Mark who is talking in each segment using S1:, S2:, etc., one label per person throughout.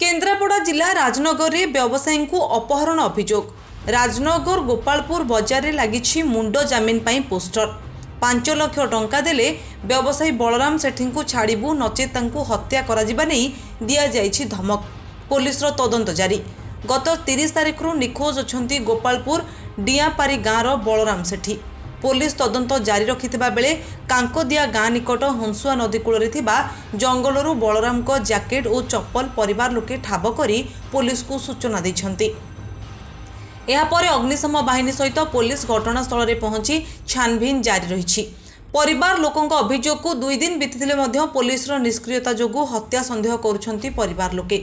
S1: केन्द्रापड़ा जिला राजनगर में व्यवसायी को अपहरण अभियोग। राजनगर गोपालपुर बजार में लगी मुंड जमीन पर पोस्टर। 5 लाख टंका देले व्यवसायी बलराम सेठी को छाड़बू नचेत हत्या दि जाइछि धमक। पुलिस तदंत जारी। गत 30 तारिख निखोज अछंती गोपालपुर डियापारी गाँवर बलराम सेठी। पुलिस तदंत जारी रखिथिबा बेले कांकोदिया गाँ निकट हंसुआ नदी कूल जंगलरू बलराम को जैकेट और चप्पल परिवार लोके ठाब करी पुलिस को सूचना दैछंती। एहापर अग्निशम बाहिनी सहित पुलिस घटनास्थल में पहुंची छानभिन जारी रही। परिवार लोकों अभियोग को 2 दिन बीती पुलिस निष्क्रियता जोगु हत्या संदेह करुछंती परिवार लोके।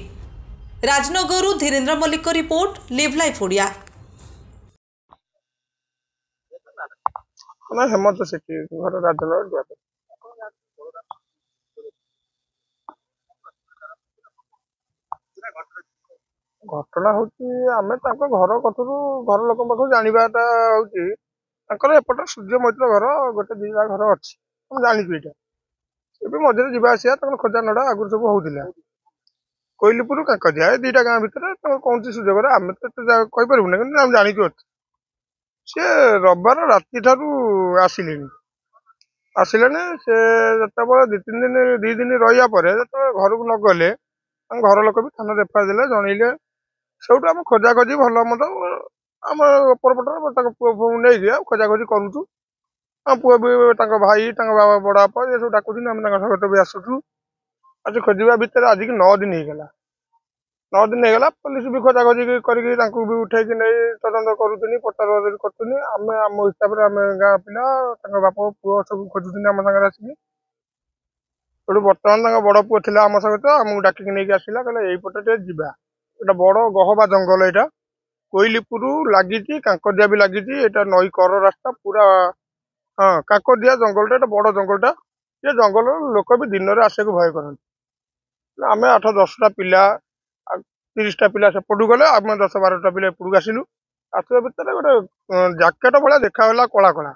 S1: राजनगरु Dhirendra Mallick report, live life Odia.
S2: ना हेमंत सेठी घर राजनगर घटना होमें घर कथरू घर लोक पाख जानाटा हूँ एपट सूर्य मैत्र घर गोटे 2टा घर अच्छी जाचु यहाँ मझे जावास खोजा नड़ा आगुरी सब होता कोईलीपुर कांकदिया 2टा गाँ भितर कौन सुजोग आम तो कहीपरूना कि जाचु सी रविवार राति ठारू आसिले से जो 2 दिन रहा घर को न गले घर लोक भी थाना रेफर देले जनइले से खोजा खोजी भल मत आम उपरपटर पुओ फुओ नहीं खोजाखोजी करुचु। पुओ भी भाई बाबा बड़ा बापा ये सब डाकुन आम सहित भी आसुचु। आज खोजा भितर आज 9 दिन होगा 9 दिन होगा पुलिस भी खोजाखोजी करके भी उठे नहीं तदंत करुनी पचार करुनी आम आम हिसाब से आम गाँ पिला बापा पुओ सब खोजुन आम सागर आसिक बर्तमान बड़ पुओ थे आम सहित आमको डाकिक नहीं आसला कहला यहीपटे जा एटा बड़ गहबा जंगल यहाँ कोईलीपुर लगी कांकदिया भी लगी नई कर रास्ता पूरा। हाँ कांकदिया जंगलटा एटा बड़ जंगलटा ये जंगल लोक भी दिन में आसे को भय करते आम 8-10टा पिला 30टा पिला सेपटू गले आम 10-12टा पिला एपटू आसिलु आसवा भितर गोटे जैकेट भाया देखा कला कला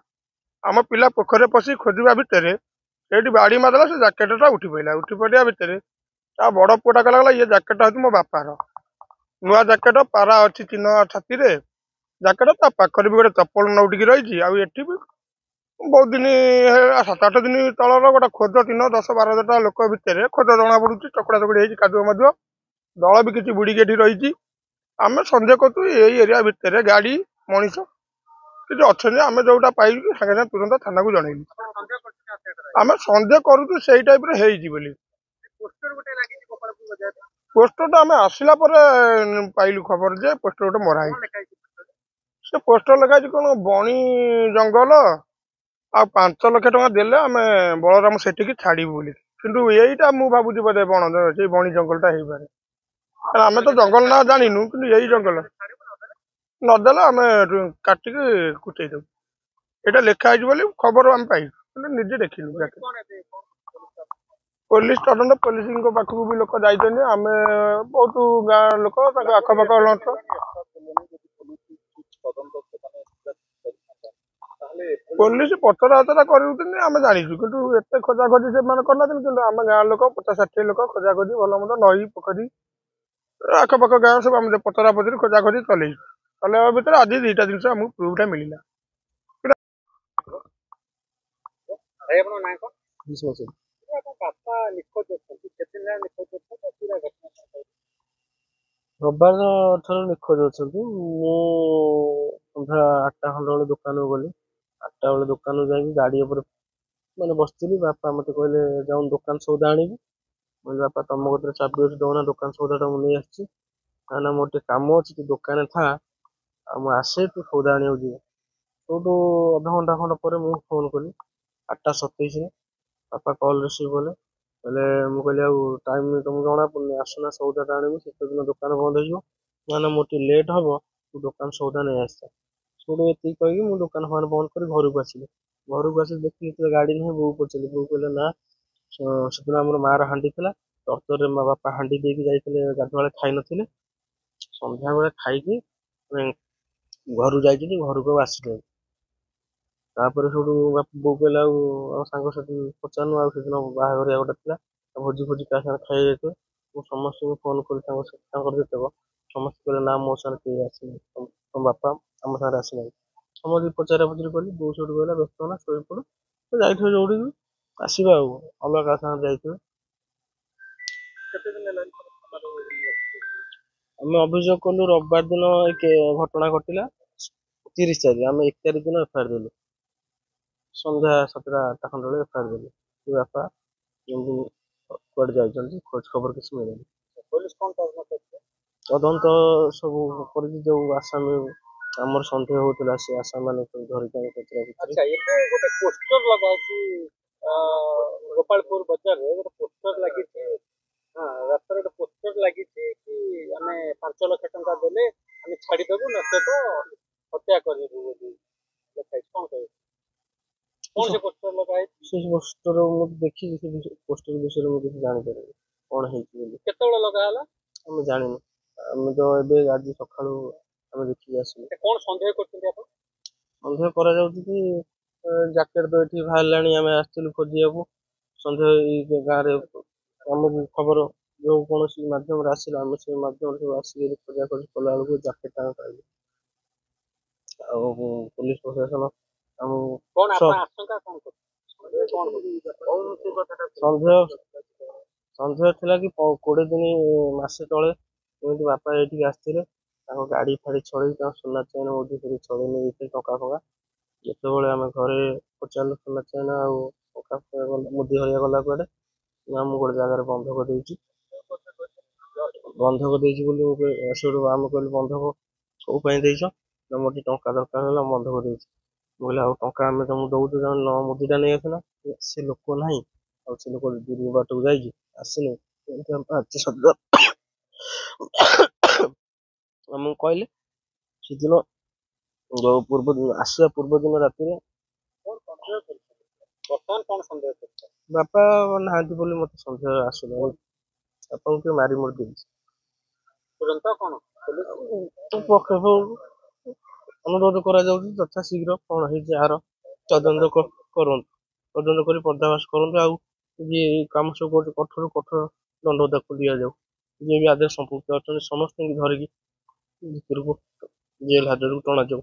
S2: आम पिला पोखर पशि खोजा भितर ये बाड़ी मारदेला से जैकेटा उठी पड़ा भितर बड़ पुआटा कहला ये जैकेट हूँ मो बापार नुआ जैकेट पारा अच्छी चिन्ह छाती जैकेट पाखर भी गोटे चप्पल नौटिकी रही आठी भी बहुत दिन 7-8 दिन तलर गोटे खोज चिन्ह 10-12टा लोक भितर खोज जना पड़ू चकड़ा चकड़ी कादुआ मधुआ दल भी किसी बुड़ीकी एठी रही आम सन्देह करूँ यही एरिया भितर गाड़ी मनीष किसी अच्छा आम जोटा पाई सागे सागे तुरंत थाना को जनइलु आम सन्देह करूँ से टाइप बोली पोस्टर आम आसला पाइलु खबर जे पोस्टर गोटे मराई से पोस्टर लिखाई कौन बणी जंगल आ 5 लाख टंका देले आम बलराम सेठी की छाड़बू बोली किंतु यहीटा मु भावुची बोधे बण से बणी जंगलटा हो पारे आम तो जंगल ना जानिनु कि यही जंगल नदेले आम काटिक कुचई देव यहाँ लिखाई बोली खबर आम पाइलु निजे देखिलु पुलिस तदंत पुलिस पाखक भी लोक जाइए आम बहुत गाँ लोक आखपाख पुलिस पचरा उचरा करें जाचु कि एत खोजाखोजी से करना कि आम गाँ लोक 50-60 लोक खोजाखोजी भल मत नई पोखरी आखपाख गाँ सब आम पचरा पचरी खोजाखोजी चलैया भितर आज 2टा जिन आमको प्रूफटा मिलला।
S3: रविवार ठार निखोज अच्छा सन्ध्या 8टा खंड बेले दुकान गली 8टा बेले दुकान जाकि गाड़ी मैंने बसती बापा मत कहले जाऊन दुकान सौदा आनी बोले बापा तुम कत चाबी अच्छी दौना दुकान सौदाटा मुझे आसी ना मोर टे कम अच्छी तू दुकान था आसे तू सौदा आने जी सौटू अधघंटा खंड पर मुझे फोन कली 8टा 27 बापा कल रिसीव कले बोले मुझे टाइम तुमको जना पड़े आसना सौदाटा आने से दिन दुकान बंद हो ना मोटे लेट हम तू दुकान सौदा नहीं आसा सोटू ये कहीकि मुझे दुकान फान बंद कर घर को आसिली घर को आस देखी गाड़ी नहीं बो पचारि बो कहले ना से दिन आम मार हांडी था तर्तर मो बापा हांडी देकी जाते गाधुआ खाई नथिले संध्या बेले खाई घर जाइए घर को आसिले तापर सब बो कहला सांग साथी पचारू आ से दिन बाहर गोटे था भोजी फोजी क्या खाई जाते ମୁଁ ସମସ୍ତଙ୍କୁ ଫୋନ କରି ତାଙ୍କର ଯେତେକ ସମସ୍ତେ କହିଲେ ନା ମୋ ସାଙ୍ଗରେ କେହି ଆସିନାହିଁ, ତମ ବାପା ଆମ ସାଙ୍ଗରେ ଆସିନାହିଁ। ସମସ୍ତେ ପଚରା ପଚରି କଲି, ବୋଉ ସେଠୁ କହିଲା ବ୍ୟସ୍ତ ନା ଶୋଇପଡ, ଯାଇଥିବେ ଯୋଉଠିକି ଆସିବା ଆଉ, ଅଲଗା କାହା ସାଙ୍ଗରେ ଯାଇଥିବେ। ଆମେ ଅଭିଯୋଗ କଲୁ ରବିବାର ଦିନ ଘଟଣା ଘଟିଲା 30 ତାରିଖ, ଆମେ 1 ତାରିଖ ଦିନ ଏଫଆଇଆର ଦେଲୁ, ସନ୍ଧ୍ୟା 7ଟା 8ଟା ଖଣ୍ଡେ ବେଳେ ଏଫଆଇଆର ଦେଲୁ କି ବାପା ଏମିତି କୁଆଡେ ଯାଇଛନ୍ତି, ଖୋଜ ଖବର କିଛି ମିଳୁନି। ତଦନ୍ତ ସବୁ କରିଛି, ଯୋଉ ଆସାମୀ ଆମର ସନ୍ଦେହ ହଉଥିଲା ସେ ଆସାମୀ ମାନଙ୍କୁ ଧରିକି ଆମେ
S4: ଆଚ୍ଛା, ଏବେ ଗୋଟେ ପୋଷ୍ଟର ଲଗା ହେଇଛି ଗୋପାଳପୁର ବଜାରରେ ଗୋଟେ ପୋଷ୍ଟର ଲାଗିଛି, ରାସ୍ତାରେ ଗୋଟେ ପୋଷ୍ଟର ଲାଗିଛି କି ଆମେ 5 ଲକ୍ଷ ଟଙ୍କା ଦେଲେ ଆମେ ଛାଡ଼ିଦେବୁ, ନଚେତ ହତ୍ୟା କରିବୁ ବୋଲି ଲେଖା ହେଇଛି। କଣ କହିବୁ? କଣ ସେ ପୋଷ୍ଟର ଲଗା ହେଇଛି?
S3: ସେ ପୋଷ୍ଟର ମୁଁ ଦେଖିଛି, ସେ ପୋଷ୍ଟର ବିଷୟରେ ମୁଁ କିଛି ଜାଣିପାରିନି କଣ ହେଇଛି ବୋଲି।
S4: କେତେବେଳେ ଲଗା ହେଲା
S3: ଆମେ ଜାଣିନୁ, ଆମେ ତ ଏବେ ଆଜି ସକାଳୁ ଆମେ ଦେଖିକି ଆସିଲୁ।
S4: କଣ ସନ୍ଦେହ କରୁଛନ୍ତି ଆପଣ?
S3: ସନ୍ଦେହ କରାଯାଉଛି କି ଜ୍ୟାକେଟ ତ ଏଠି ବାହାରିଲାଣି, ଆମେ ଆସିଥିଲୁ ଖୋଜିବାକୁ। ସନ୍ଦେହ ଏଇ ଗାଁରେ ଆମକୁ ଖବର ଯୋଉ କୌଣସି ମାଧ୍ୟମରେ ଆସିଲା, ଆମେ ସେ ମାଧ୍ୟମରେ ସବୁ ଆସିକି ଖୋଜାଖୋଜି କଲା ବେଳକୁ ଜ୍ୟାକେଟ ଆମେ ପାଇଲୁ। ଆଉ ପୋଲିସ ପ୍ରଶାସନ ଆମକୁ
S4: କଣ ଆପଣ ଆଶଙ୍କା କଣ
S3: ସନ୍ଦେହ ଥିଲା କି 20 ଦିନ ମାସେ ତଳେ ଏମିତି ବାପା ଏଇଠିକି ଆସିଥିଲେ, ତାଙ୍କ ଗାଡି ଫାଡି ଛଡେଇ ତାଙ୍କ ସୁନା ଚେନ ମୁଦି ଫୁଦି ଛଡେଇ ନେଇଯାଇଥିଲେ, ଟଙ୍କା ଫଙ୍କା। ଯେତେବେଳେ ଆମେ ଘରେ ପଚାରିଲୁ ସୁନା ଚେନ ଆଉ ଟଙ୍କା ମୁଦି ହରିଆ ଗଲା କୁଆଡେ, ନା ମୁଁ ଗୋଟେ ଜାଗାରେ ବନ୍ଧକ ଦେଇଛି ବୋଲି ସେଠୁ ଆମେ କହିଲୁ ବନ୍ଧକ କୋଉ ପାଇଁ ଦେଇଛ, ନା ମୋର ଟିକେ ଟଙ୍କା ଦରକାର ହେଲା ବନ୍ଧକ ଦେଇଛି। ମୁଁ କହିଲି ଆଉ ଟଙ୍କା ଆମେ ତମକୁ ଦଉଛୁ, ମୁଦିଟା ନେଇ ଆସିନା। ସେ ଲୋକ ନାହିଁ, ଆଉ ସେ ଲୋକ ଦୂର ବାଟକୁ ଯାଇଛି, ଆସିନି, ଏମିତି ଆମେ ଶବ୍ଦ ଆମକୁ କହିଲେ। ସେଦିନ ଆସିବା ପୂର୍ବ ଦିନ ରାତିରେ
S4: ବର୍ତ୍ତମାନ କଣ ସନ୍ଦେହ କରୁଛନ୍ତି?
S3: ବାପା ନାହାନ୍ତି ବୋଲି ମତେ ସନ୍ଦେହ ଆସୁନି, ବାପାଙ୍କୁ କିଏ ମାରି ମୋରି ଦେଇଛି।
S4: ତୁରନ୍ତ କଣ
S3: ପକ୍ଷରୁ ଅନୁରୋଧ କରାଯାଉଛି ଯଥା ଶୀଘ୍ର କଣ ହେଇଛି ଆର ତଦନ୍ତ କରନ୍ତୁ, ତଦନ୍ତ କରି ପର୍ଦାଫାଶ କରନ୍ତୁ, ଆଉ ଯିଏ ଏଇ କାମ ସବୁ କରୁଛି କଠୋର କଠୋର ଦଣ୍ଡ ତାକୁ ଦିଆଯାଉ। ଯିଏ ବି ଆଦେଶ ସମ୍ପୃକ୍ତ ଅଛନ୍ତି ସମସ୍ତଙ୍କୁ ଧରିକି ଭିତରକୁ ଜେଲ ହାଜତକୁ ଟଣାଯାଉ।